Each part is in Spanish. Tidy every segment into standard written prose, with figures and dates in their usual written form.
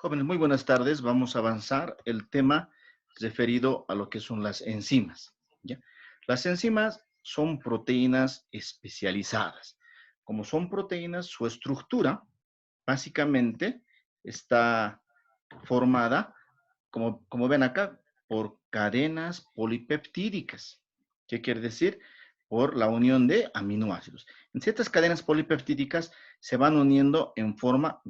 Jóvenes, muy buenas tardes. Vamos a avanzar el tema referido a lo que son las enzimas. ¿Ya? Las enzimas son proteínas especializadas. Como son proteínas, su estructura básicamente está formada, como ven acá, por cadenas polipeptídicas. ¿Qué quiere decir? Por la unión de aminoácidos. En ciertas cadenas polipeptídicas se van uniendo en forma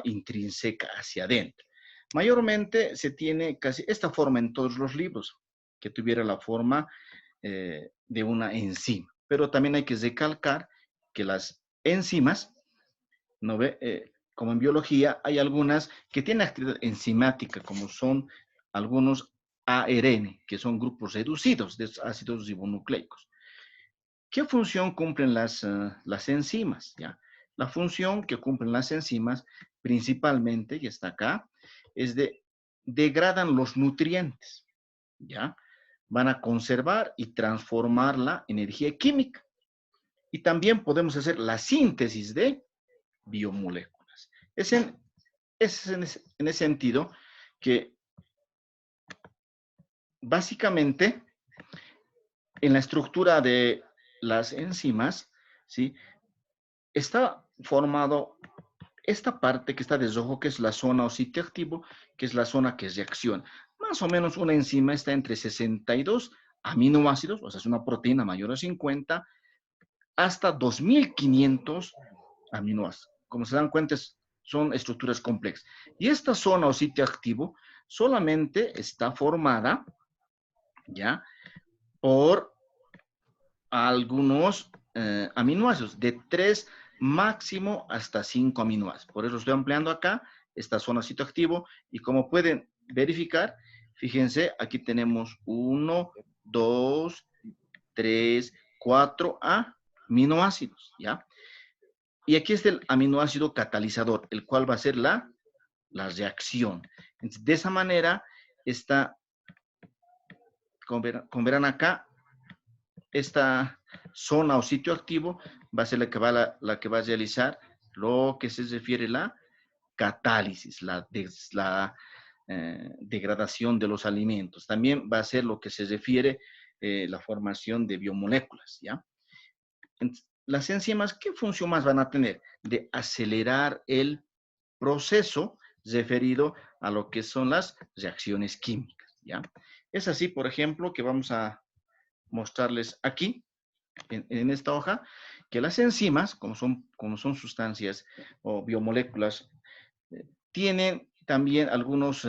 intrínseca hacia adentro. Mayormente se tiene casi esta forma en todos los libros, que tuviera la forma de una enzima. Pero también hay que recalcar que las enzimas, ¿no ve? Como en biología, hay algunas que tienen actividad enzimática, como son algunos ARN, que son grupos reducidos de ácidos ribonucleicos. ¿Qué función cumplen las enzimas? ¿Ya? La función que cumplen las enzimas principalmente, y está acá, es de degradan los nutrientes, ¿ya? Van a conservar y transformar la energía química. Y también podemos hacer la síntesis de biomoléculas. Es en ese sentido que básicamente en la estructura de las enzimas, ¿sí? Está formado esta parte que está de rojo, que es la zona o sitio activo, que es la zona que reacciona. Más o menos una enzima está entre 62 aminoácidos, o sea, es una proteína mayor a 50, hasta 2500 aminoácidos. Como se dan cuenta, son estructuras complejas. Y esta zona o sitio activo solamente está formada, ¿ya? Por algunos aminoácidos, de 3 máximo hasta 5 aminoácidos. Por eso estoy ampliando acá esta zona sitio activo y como pueden verificar, fíjense, aquí tenemos 1, 2, 3, 4 aminoácidos, ¿ya? Y aquí está el aminoácido catalizador, el cual va a ser la reacción. Entonces, de esa manera, está, como verán acá, esta zona o sitio activo va a ser la que va a realizar lo que se refiere a la catálisis, la degradación de los alimentos. También va a ser lo que se refiere la formación de biomoléculas, ¿ya? Entonces, las enzimas, ¿qué función más van a tener? De acelerar el proceso referido a lo que son las reacciones químicas, ¿ya? Es así, por ejemplo, que vamos a mostrarles aquí, en esta hoja, que las enzimas, como son sustancias o biomoléculas, tienen también algunos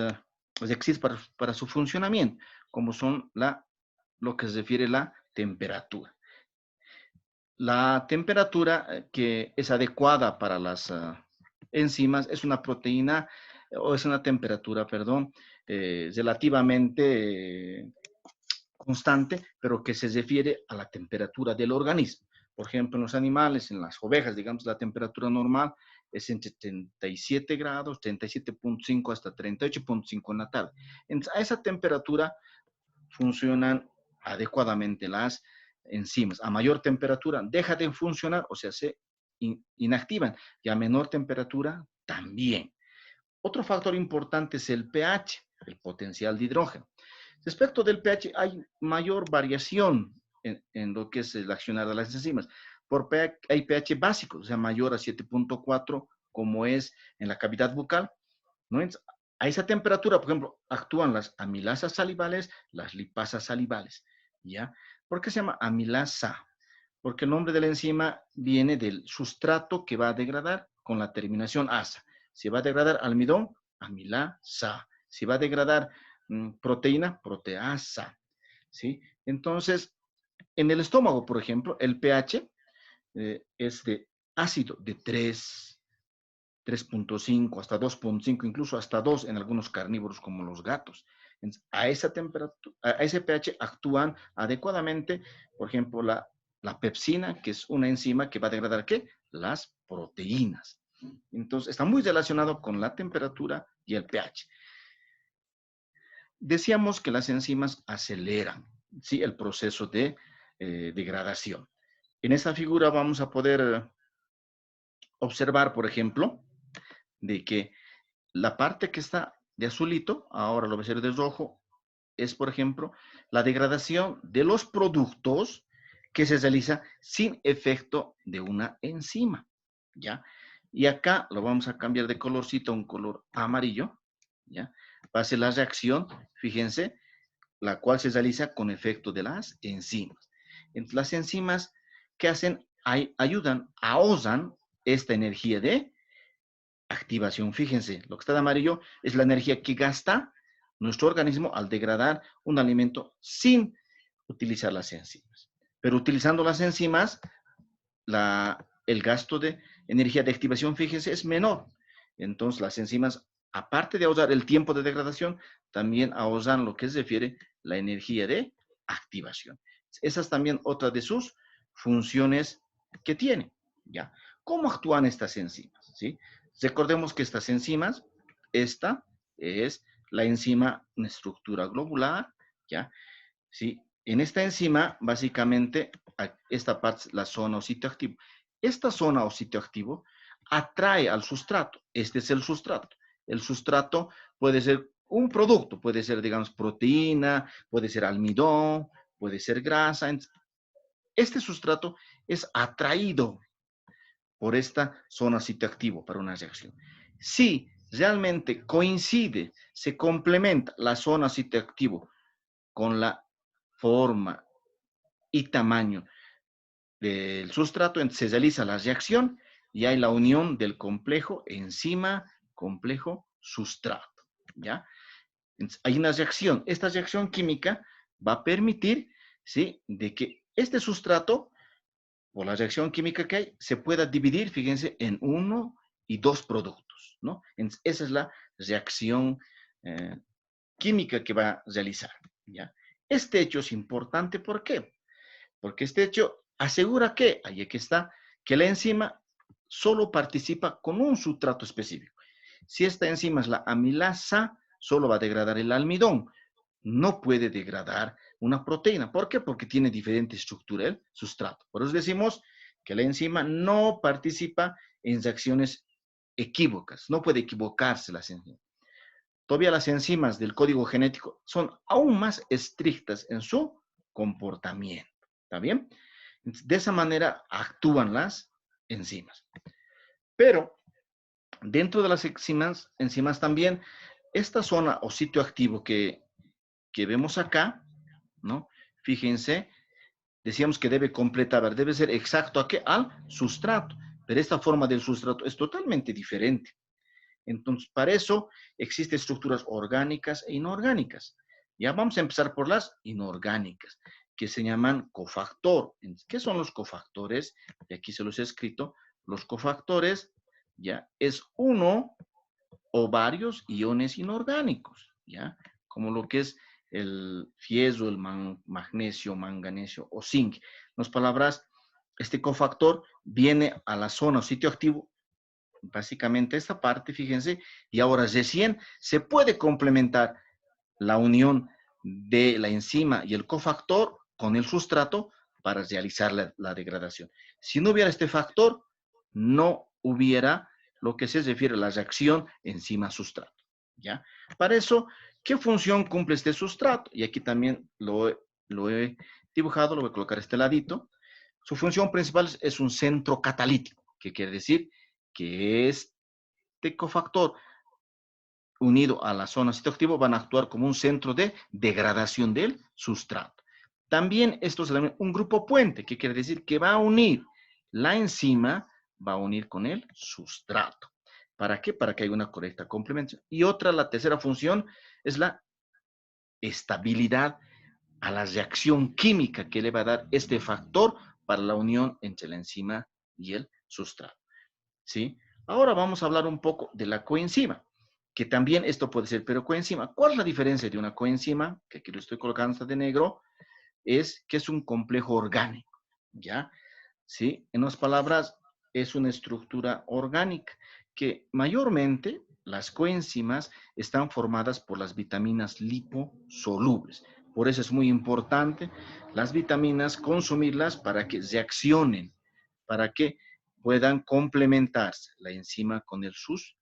requisitos para su funcionamiento, como son lo que se refiere a la temperatura. La temperatura que es adecuada para las enzimas es una proteína, o es una temperatura, perdón, relativamente constante, pero que se refiere a la temperatura del organismo. Por ejemplo, en los animales, en las ovejas, digamos, la temperatura normal es entre 37 grados, 37.5 hasta 38.5 en la tarde. Entonces, a esa temperatura funcionan adecuadamente las enzimas. A mayor temperatura deja de funcionar, o sea, se inactivan, y a menor temperatura también. Otro factor importante es el pH, el potencial de hidrógeno. Respecto del pH, hay mayor variación en lo que es el accionar de las enzimas. Por pH, hay pH básicos, o sea, mayor a 7.4, como es en la cavidad bucal, ¿no? A esa temperatura, por ejemplo, actúan las amilasas salivales, las lipasas salivales, ¿ya? ¿Por qué se llama amilasa? Porque el nombre de la enzima viene del sustrato que va a degradar con la terminación asa. Si va a degradar almidón, amilasa. Si va a degradar proteína, proteasa, ¿sí? Entonces, en el estómago, por ejemplo, el pH es de ácido de 3.5 hasta 2.5, incluso hasta 2 en algunos carnívoros como los gatos. Entonces, a esa temperatura, a ese pH actúan adecuadamente, por ejemplo, la pepsina, que es una enzima que va a degradar, ¿qué? Las proteínas. Entonces, está muy relacionado con la temperatura y el pH. Decíamos que las enzimas aceleran, ¿sí?, el proceso de degradación. En esta figura vamos a poder observar, por ejemplo, de que la parte que está de azulito, ahora lo voy a hacer de rojo, es, por ejemplo, la degradación de los productos que se realiza sin efecto de una enzima, ¿ya? Y acá lo vamos a cambiar de colorcito a un color amarillo, ¿ya? Va a ser la reacción, fíjense, la cual se realiza con efecto de las enzimas. Entonces, las enzimas, ¿qué hacen? Ayudan, ahorran esta energía de activación. Fíjense, lo que está de amarillo es la energía que gasta nuestro organismo al degradar un alimento sin utilizar las enzimas. Pero utilizando las enzimas, el gasto de energía de activación, fíjense, es menor. Entonces, las enzimas, aparte de ahorrar el tiempo de degradación, también ahorran lo que se refiere la energía de activación. Esa es también otra de sus funciones que tiene, ¿ya? ¿Cómo actúan estas enzimas? ¿Sí? Recordemos que estas enzimas, esta es la enzima, una estructura globular, ¿ya? ¿Sí? En esta enzima, básicamente, esta parte es la zona o sitio activo. Esta zona o sitio activo atrae al sustrato. Este es el sustrato. El sustrato puede ser un producto, puede ser, digamos, proteína, puede ser almidón, puede ser grasa. Este sustrato es atraído por esta zona sitio activo para una reacción. Si realmente coincide, se complementa la zona sitio activo con la forma y tamaño del sustrato, entonces se realiza la reacción y hay la unión del complejo enzima, complejo sustrato, ¿ya? Entonces, hay una reacción. Esta reacción química va a permitir, ¿sí?, de que este sustrato, por la reacción química que hay, se pueda dividir, fíjense, en uno y dos productos, ¿no? Entonces, esa es la reacción eh, química que va a realizar, ¿ya? Este hecho es importante, ¿por qué? Porque este hecho asegura que, ahí aquí está, que la enzima solo participa con un sustrato específico. Si esta enzima es la amilasa, solo va a degradar el almidón. No puede degradar una proteína. ¿Por qué? Porque tiene diferente estructura el sustrato. Por eso decimos que la enzima no participa en reacciones equívocas. No puede equivocarse las enzimas. Todavía las enzimas del código genético son aún más estrictas en su comportamiento. ¿Está bien? De esa manera actúan las enzimas. Pero dentro de las enzimas también, esta zona o sitio activo que vemos acá, ¿no? Fíjense, decíamos que debe completar, debe ser exacto ¿a qué? Al sustrato. Pero esta forma del sustrato es totalmente diferente. Entonces, para eso existen estructuras orgánicas e inorgánicas. Ya vamos a empezar por las inorgánicas, que se llaman cofactor. ¿Qué son los cofactores? Y aquí se los he escrito. Los cofactores ya es uno o varios iones inorgánicos, ¿ya? Como lo que es el fierro, el magnesio, manganesio o zinc. En otras palabras, este cofactor viene a la zona o sitio activo, básicamente esta parte, fíjense, y ahora recién se puede complementar la unión de la enzima y el cofactor con el sustrato para realizar la degradación. Si no hubiera este factor, no hubiera lo que se refiere a la reacción enzima-sustrato, ¿ya? Para eso, ¿qué función cumple este sustrato? Y aquí también lo he dibujado, lo voy a colocar a este ladito. Su función principal es un centro catalítico, que quiere decir que este cofactor unido a la zona citoactivo van a actuar como un centro de degradación del sustrato. También esto es un grupo puente, que quiere decir que va a unir la enzima, va a unir con el sustrato. ¿Para qué? Para que haya una correcta complementación. Y otra, la tercera función, es la estabilidad a la reacción química que le va a dar este factor para la unión entre la enzima y el sustrato. ¿Sí? Ahora vamos a hablar un poco de la coenzima, que también esto puede ser, pero coenzima, ¿cuál es la diferencia de una coenzima? Que aquí lo estoy colocando hasta de negro, es que es un complejo orgánico, ¿ya? ¿Sí? En otras palabras, es una estructura orgánica que mayormente las coenzimas están formadas por las vitaminas liposolubles. Por eso es muy importante las vitaminas consumirlas para que reaccionen, para que puedan complementarse la enzima con el sustrato.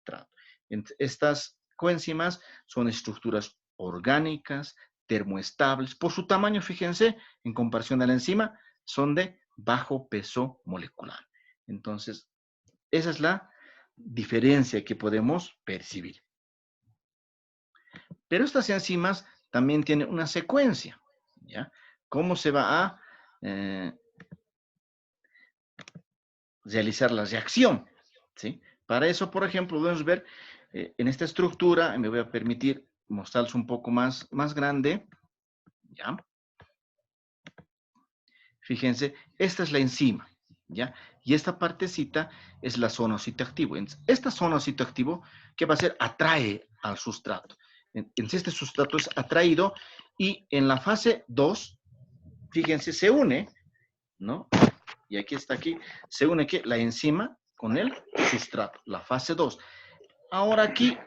sustrato. Estas coenzimas son estructuras orgánicas, termoestables. Por su tamaño, fíjense, en comparación a la enzima, son de bajo peso molecular. Entonces, esa es la diferencia que podemos percibir. Pero estas enzimas también tienen una secuencia, ¿ya? ¿Cómo se va a realizar la reacción? ¿Sí? Para eso, por ejemplo, podemos ver en esta estructura, me voy a permitir mostrarles un poco más grande, ¿ya? Fíjense, esta es la enzima, ¿ya? Y esta partecita es la zona citoactivo. Esta zona citoactivo, ¿qué va a hacer? Atrae al sustrato. Entonces, este sustrato es atraído y en la fase 2, fíjense, se une, ¿no? Y aquí está, se une ¿qué? La enzima con el sustrato, la fase 2. Ahora aquí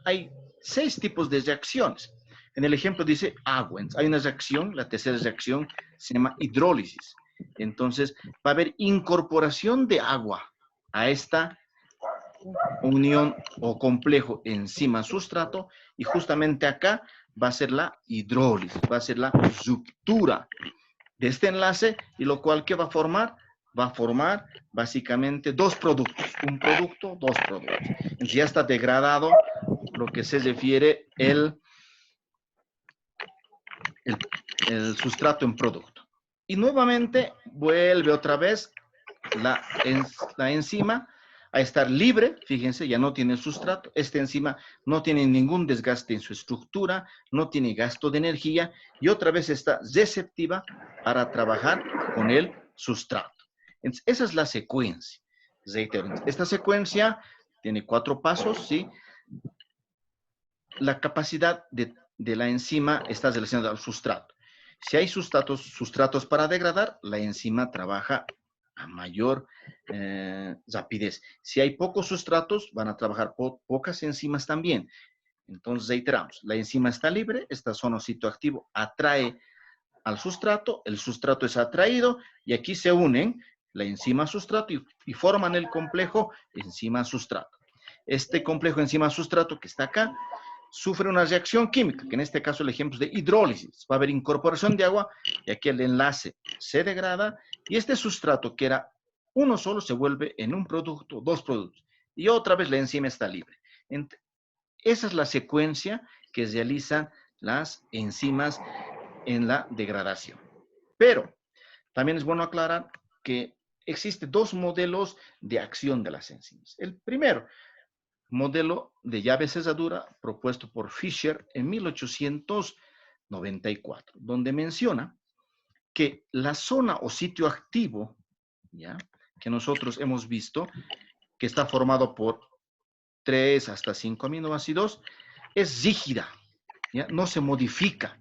hay 6 tipos de reacciones. En el ejemplo dice agua. Hay una reacción, la tercera reacción se llama hidrólisis. Entonces va a haber incorporación de agua a esta unión o complejo enzima-sustrato y justamente acá va a ser la hidrólisis, va a ser la ruptura de este enlace y lo cual ¿qué va a formar? Va a formar básicamente dos productos, un producto, dos productos. Entonces ya está degradado lo que se refiere el sustrato en producto. Y nuevamente vuelve otra vez la enzima a estar libre, fíjense, ya no tiene sustrato, esta enzima no tiene ningún desgaste en su estructura, no tiene gasto de energía y otra vez está receptiva para trabajar con el sustrato. Entonces, esa es la secuencia. Reitero, esta secuencia tiene 4 pasos, ¿sí? La capacidad de la enzima está relacionada al sustrato. Si hay sustratos para degradar, la enzima trabaja a mayor rapidez. Si hay pocos sustratos, van a trabajar pocas enzimas también. Entonces, reiteramos, la enzima está libre, esta zona citoactivo atrae al sustrato, el sustrato es atraído y aquí se unen la enzima-sustrato y forman el complejo enzima-sustrato. Este complejo enzima-sustrato que está acá sufre una reacción química, que en este caso el ejemplo es de hidrólisis. Va a haber incorporación de agua y aquí el enlace se degrada y este sustrato que era uno solo se vuelve en un producto, dos productos. Y otra vez la enzima está libre. Esa es la secuencia que realizan las enzimas en la degradación. Pero también es bueno aclarar que existen 2 modelos de acción de las enzimas. El primero, modelo de llave cerradura propuesto por Fischer en 1894, donde menciona que la zona o sitio activo, ¿ya? Que nosotros hemos visto, que está formado por 3 hasta 5 aminoácidos, es rígida, ¿ya? No se modifica.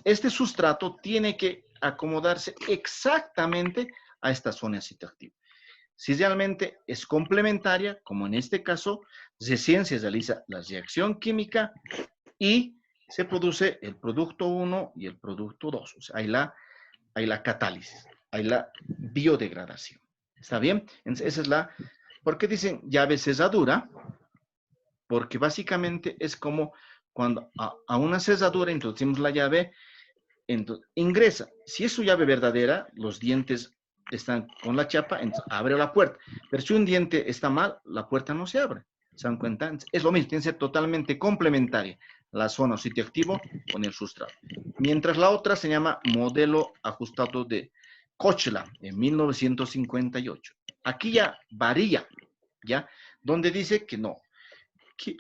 Este sustrato tiene que acomodarse exactamente a esta zona citoactiva. Si realmente es complementaria, como en este caso, recién se realiza la reacción química y se produce el producto 1 y el producto 2. O sea, hay la catálisis, hay la biodegradación. ¿Está bien? Entonces, esa es la... ¿Por qué dicen llave cerradura? Porque básicamente es como cuando a una cerradura introducimos la llave, entonces, ingresa. Si es su llave verdadera, los dientes están con la chapa, entonces abre la puerta. Pero si un diente está mal, la puerta no se abre. ¿Se dan cuenta? Es lo mismo, tiene que ser totalmente complementaria la zona o sitio activo con el sustrato. Mientras la otra se llama modelo ajustado de Kochler en 1958. Aquí ya varía, ¿ya? Donde dice que no. Que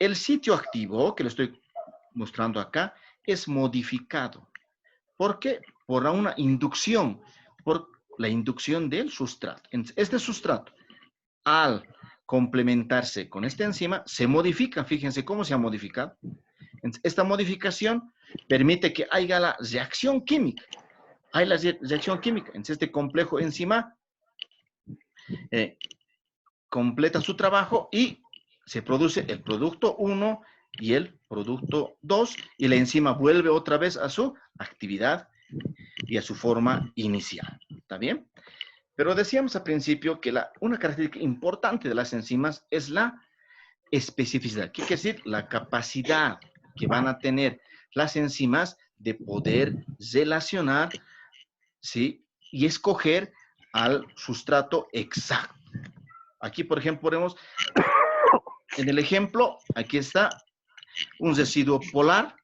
el sitio activo, que lo estoy mostrando acá, es modificado. ¿Por qué? Por una inducción, por la inducción del sustrato. Este sustrato, al complementarse con esta enzima, se modifica. Fíjense cómo se ha modificado. Esta modificación permite que haya la reacción química. Hay la reacción química. Entonces, este complejo enzima completa su trabajo y se produce el producto 1 y el producto 2 y la enzima vuelve otra vez a su actividad y a su forma inicial. ¿Está bien? Pero decíamos al principio que una característica importante de las enzimas es la especificidad. ¿Qué quiere decir? La capacidad que van a tener las enzimas de poder relacionar, ¿sí? Y escoger al sustrato exacto. Aquí, por ejemplo, ponemos, en el ejemplo, aquí está un residuo polar,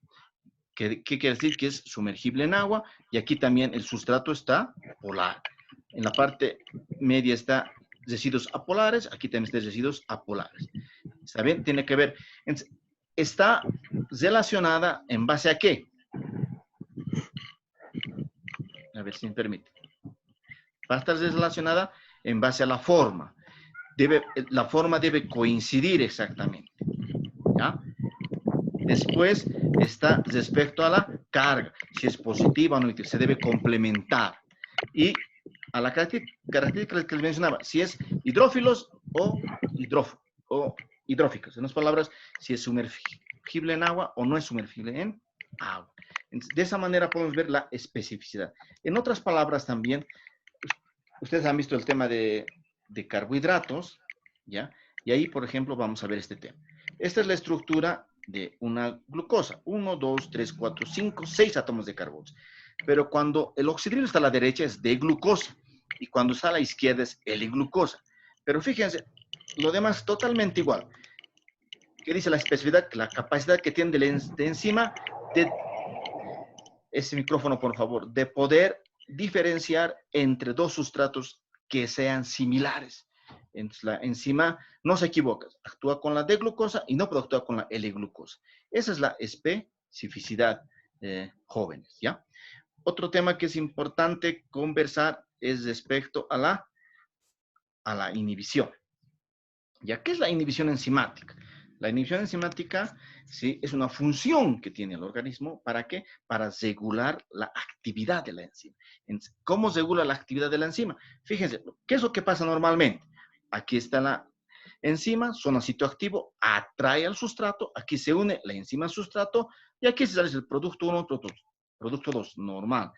que quiere decir que es sumergible en agua, y aquí también el sustrato está polar. En la parte media está residuos apolares, aquí también está residuos apolares. ¿Está bien? Tiene que ver. Está relacionada en base a qué. A ver si me permite. Va a estar relacionada en base a la forma. La forma debe coincidir exactamente. ¿Ya? Después está respecto a la carga, si es positiva o negativa, se debe complementar. Y a la característica que les mencionaba, si es hidrófilos o hidróficos. En otras palabras, si es sumergible en agua o no es sumergible en agua. Entonces, de esa manera podemos ver la especificidad. En otras palabras también, ustedes han visto el tema de carbohidratos, ¿ya? Y ahí, por ejemplo, vamos a ver este tema. Esta es la estructura de una glucosa. 1, 2, 3, 4, 5, 6 átomos de carbono. Pero cuando el oxidrilo está a la derecha es D-glucosa y cuando está a la izquierda es L-glucosa. Pero fíjense, lo demás es totalmente igual. ¿Qué dice la especificidad? La capacidad que tiene de enzima de, ese micrófono por favor, de poder diferenciar entre dos sustratos que sean similares. Entonces, la enzima no se equivoca, actúa con la D-glucosa y no puede actuar con la L-glucosa. Esa es la especificidad, jóvenes, ¿ya? Otro tema que es importante conversar es respecto a la inhibición. ¿Ya? ¿Qué es la inhibición enzimática? La inhibición enzimática, ¿sí? Es una función que tiene el organismo. ¿Para qué? Para regular la actividad de la enzima. ¿Cómo regula la actividad de la enzima? Fíjense, ¿qué es lo que pasa normalmente? Aquí está la enzima, zona sitio activo, atrae al sustrato, aquí se une la enzima al sustrato, y aquí se sale el producto 1, producto 2, normal.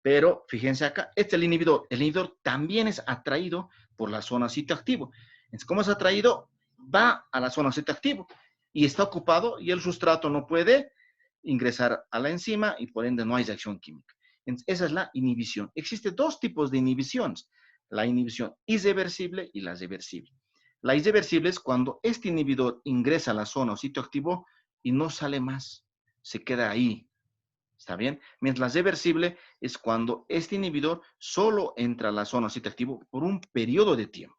Pero fíjense acá, este es el inhibidor. El inhibidor también es atraído por la zona sitio activo. Entonces, ¿cómo es atraído? Va a la zona sitio activo y está ocupado y el sustrato no puede ingresar a la enzima y por ende no hay reacción química. Entonces, esa es la inhibición. Existen dos tipos de inhibiciones. La inhibición irreversible y la reversible. La irreversible es cuando este inhibidor ingresa a la zona o sitio activo y no sale más. Se queda ahí. ¿Está bien? Mientras la reversible es cuando este inhibidor solo entra a la zona sitio activo por un periodo de tiempo.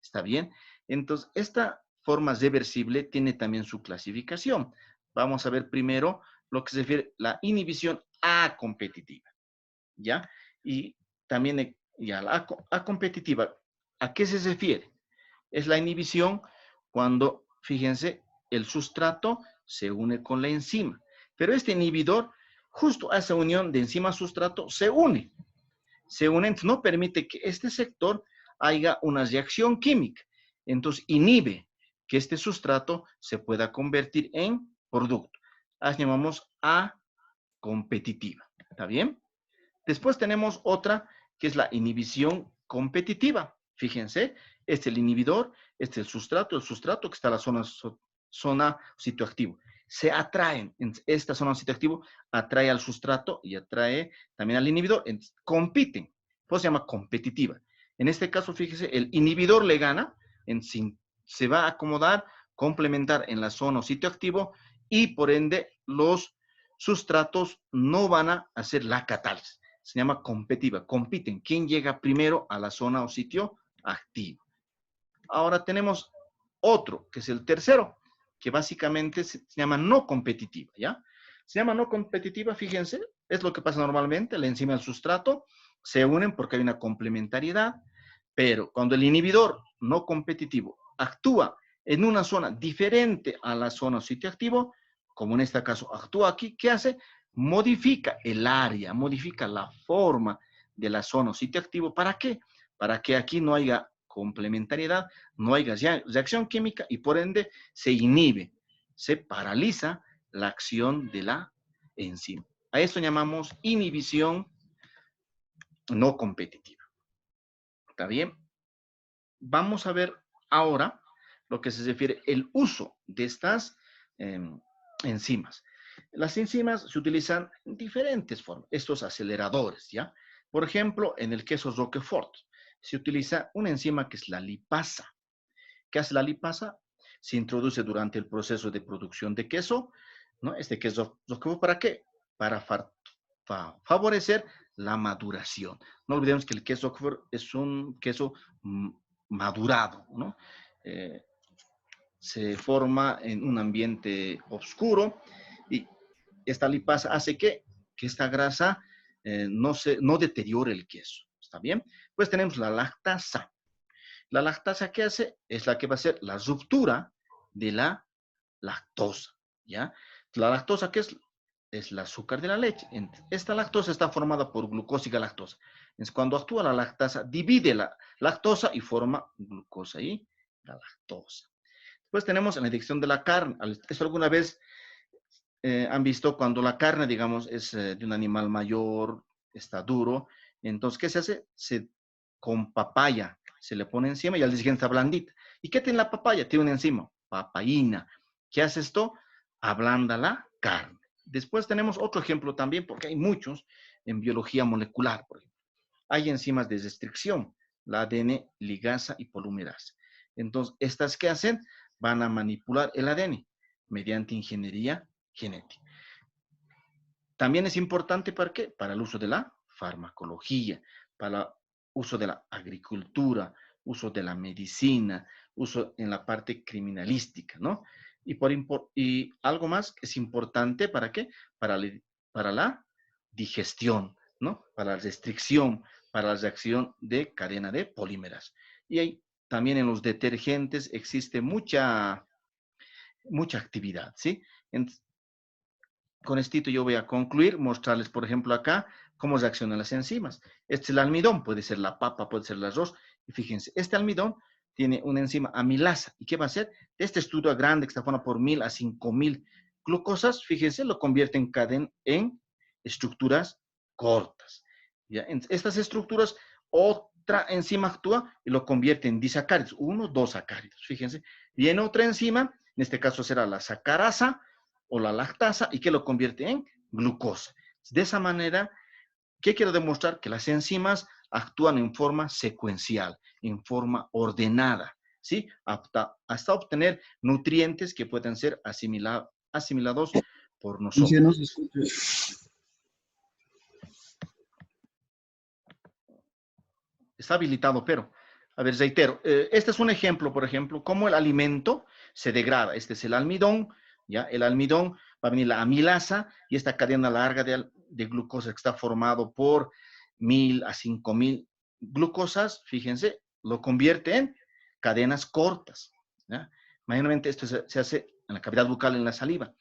¿Está bien? Entonces, esta forma reversible tiene también su clasificación. Vamos a ver primero lo que se refiere a la inhibición acompetitiva. ¿Ya? Y también ya la acompetitiva, ¿a qué se refiere? Es la inhibición cuando, fíjense, el sustrato se une con la enzima. Pero este inhibidor, justo a esa unión de enzima-sustrato, se une. Se une, entonces no permite que este sector haya una reacción química. Entonces inhibe que este sustrato se pueda convertir en producto. Así llamamos A competitiva. ¿Está bien? Después tenemos otra que es la inhibición competitiva. Fíjense, este es el inhibidor, este es el sustrato que está en la zona sitio activo. Se atraen, en esta zona sitio activo atrae al sustrato y atrae también al inhibidor, compiten, pues se llama competitiva. En este caso, fíjese, el inhibidor le gana, se va a acomodar, complementar en la zona sitio activo y por ende los sustratos no van a hacer la catálisis. Se llama competitiva, compiten. ¿Quién llega primero a la zona o sitio activo? Ahora tenemos otro, que es el tercero, que básicamente se llama no competitiva, ¿ya? Se llama no competitiva, fíjense, es lo que pasa normalmente, la enzima y el sustrato se unen porque hay una complementariedad, pero cuando el inhibidor no competitivo actúa en una zona diferente a la zona o sitio activo, como en este caso actúa aquí, ¿qué hace? Modifica el área, modifica la forma de la zona o sitio activo. ¿Para qué? Para que aquí no haya complementariedad, no haya reacción química y por ende se inhibe, se paraliza la acción de la enzima. A esto llamamos inhibición no competitiva. ¿Está bien? Vamos a ver ahora lo que se refiere el uso de estas enzimas. Las enzimas se utilizan en diferentes formas, estos aceleradores, ¿ya? Por ejemplo, en el queso Roquefort se utiliza una enzima que es la lipasa. ¿Qué hace la lipasa? Se introduce durante el proceso de producción de queso, ¿no? Este queso Roquefort, ¿para qué? Para favorecer la maduración. No olvidemos que el queso Roquefort es un queso madurado, ¿no? Eh, Se forma en un ambiente oscuro y esta lipasa hace que esta grasa no deteriore el queso. ¿Está bien? Pues tenemos la lactasa. La lactasa, ¿qué hace? Es la que va a hacer la ruptura de la lactosa, ¿ya? La lactosa, ¿qué es? Es el azúcar de la leche. Esta lactosa está formada por glucosa y galactosa. Entonces, cuando actúa la lactasa, divide la lactosa y forma glucosa y galactosa. Después tenemos la adicción de la carne. ¿Esto alguna vez han visto cuando la carne, digamos, es de un animal mayor, está duro? Entonces, ¿qué se hace? Con papaya se le pone encima y al día siguiente está blandita. ¿Y qué tiene la papaya? Tiene una enzima, papaína. ¿Qué hace esto? Ablanda la carne. Después tenemos otro ejemplo también, porque hay muchos en biología molecular, por ejemplo. Hay enzimas de restricción, la ADN ligasa y polimerasa. Entonces, ¿estas qué hacen? Van a manipular el ADN mediante ingeniería genética. También es importante ¿para qué? Para el uso de la farmacología, para el uso de la agricultura, uso de la medicina, uso en la parte criminalística, ¿no? Y algo más que es importante ¿para qué? Para la digestión, ¿no? Para la restricción, para la reacción de cadena de polímeras. Y hay, también en los detergentes existe mucha actividad, ¿sí? Con esto yo voy a concluir, mostrarles, por ejemplo, acá cómo reaccionan las enzimas. Este es el almidón, puede ser la papa, puede ser el arroz. Y fíjense, este almidón tiene una enzima amilasa. ¿Y qué va a hacer? De esta estructura grande que está formada por 1000 a 5000 glucosas, fíjense, lo convierte en estructuras cortas. ¿Ya? En estas estructuras, otra enzima actúa y lo convierte en disacáridos, 1, 2 sacáridos. Fíjense. Viene otra enzima, en este caso será la sacarasa, o la lactasa y que lo convierte en glucosa. De esa manera, ¿qué quiero demostrar? Que las enzimas actúan en forma secuencial, en forma ordenada, ¿sí? Hasta obtener nutrientes que pueden ser asimilados por Y se nosotros. nos escucha. Está habilitado, pero, a ver, reitero, este es un ejemplo, por ejemplo, cómo el alimento se degrada. Este es el almidón, ¿ya? El almidón va a venir la amilasa y esta cadena larga de glucosa que está formado por 1000 a 5000 glucosas, fíjense, lo convierte en cadenas cortas, ¿ya? Mayormente esto se hace en la cavidad bucal, en la saliva.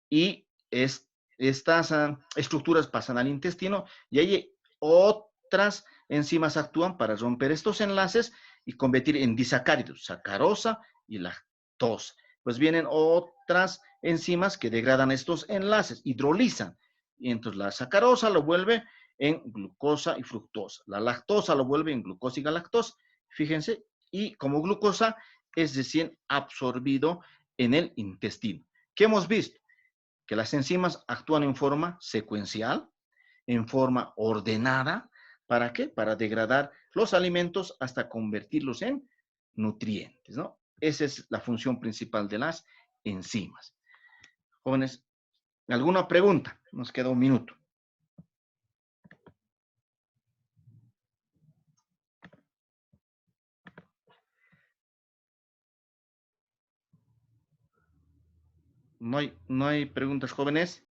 Y estas estructuras pasan al intestino y hay otras enzimas actúan para romper estos enlaces y convertir en disacáridos, sacarosa y lactosa. Pues vienen otras enzimas que degradan estos enlaces, hidrolizan. Y entonces la sacarosa lo vuelve en glucosa y fructosa. La lactosa lo vuelve en glucosa y galactosa. Fíjense, y como glucosa es recién absorbido en el intestino. ¿Qué hemos visto? Que las enzimas actúan en forma secuencial, en forma ordenada. ¿Para qué? Para degradar los alimentos hasta convertirlos en nutrientes, ¿no? Esa es la función principal de las enzimas. Jóvenes, ¿alguna pregunta? Nos queda un minuto. No hay preguntas, jóvenes.